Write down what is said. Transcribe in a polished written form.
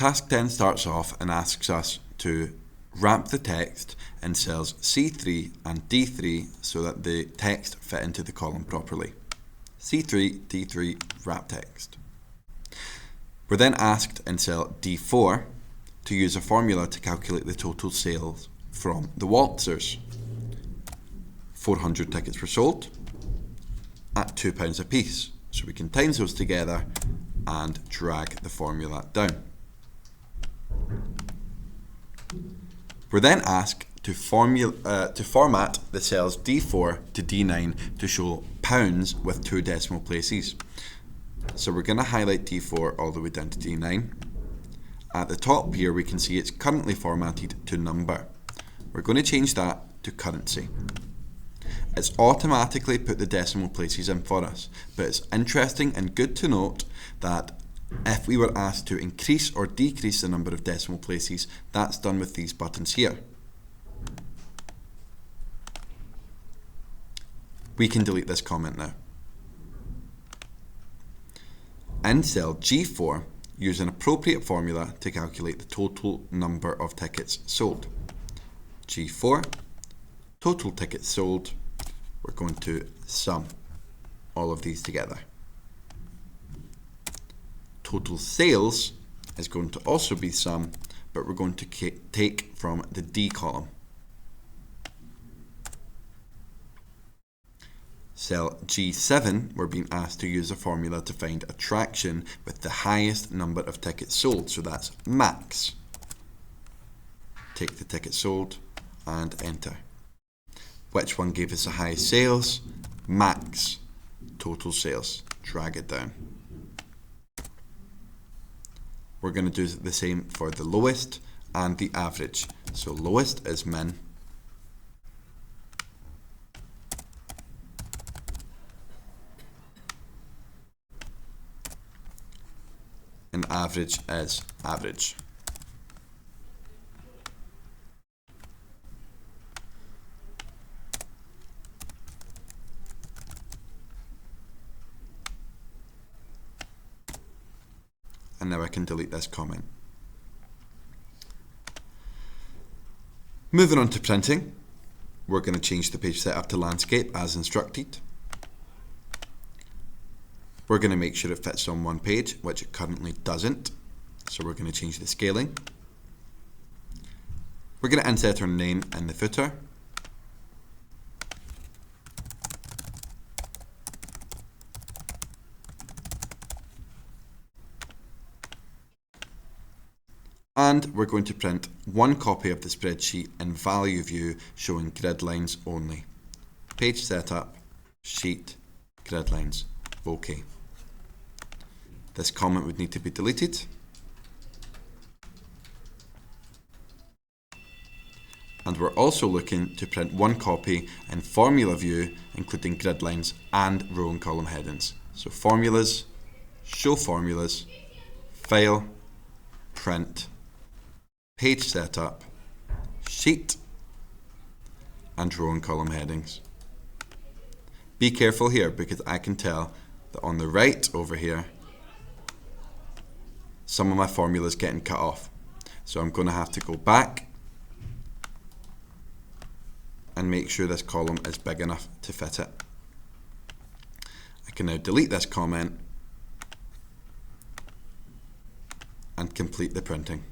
task then starts off and asks us to wrap the text in cells C3 and D3 so that the text fit into the column properly. C3, D3, wrap text. We're then asked in cell D4 to use a formula to calculate the total sales from the waltzers. 400 tickets were sold at £2 a piece. So we can times those together and drag the formula down. We're then asked to format the cells D4 to D9 to show pounds with 2 decimal places. So we're going to highlight D4 all the way down to D9. At the top here we can see it's currently formatted to number. We're going to change that to currency. It's automatically put the decimal places in for us, but it's interesting and good to note that if we were asked to increase or decrease the number of decimal places, that's done with these buttons here. We can delete this comment now. In cell G4, use an appropriate formula to calculate the total number of tickets sold. G4, total tickets sold, we're going to sum all of these together. Total sales is going to also be sum, but we're going to take from the D column. Cell G7, we're being asked to use a formula to find a traction with the highest number of tickets sold, so that's max. Take the tickets sold and enter. Which one gave us the highest sales? Max. Total sales. Drag it down. We're going to do the same for the lowest and the average. So lowest is min. And average is average. And now I can delete this comment. Moving on to printing, we're going to change the page setup to landscape as instructed. We're going to make sure it fits on one page, which it currently doesn't. So we're going to change the scaling. We're going to insert our name in the footer. And we're going to print one copy of the spreadsheet in value view showing grid lines only. Page setup, sheet, grid lines, OK. This comment would need to be deleted. And we're also looking to print one copy in formula view, including grid lines and row and column headings. So formulas, show formulas, file, print, page setup, sheet, and row and column headings. Be careful here because I can tell that on the right over here, some of my formulas getting cut off. So I'm going to have to go back and make sure this column is big enough to fit it. I can now delete this comment and complete the printing.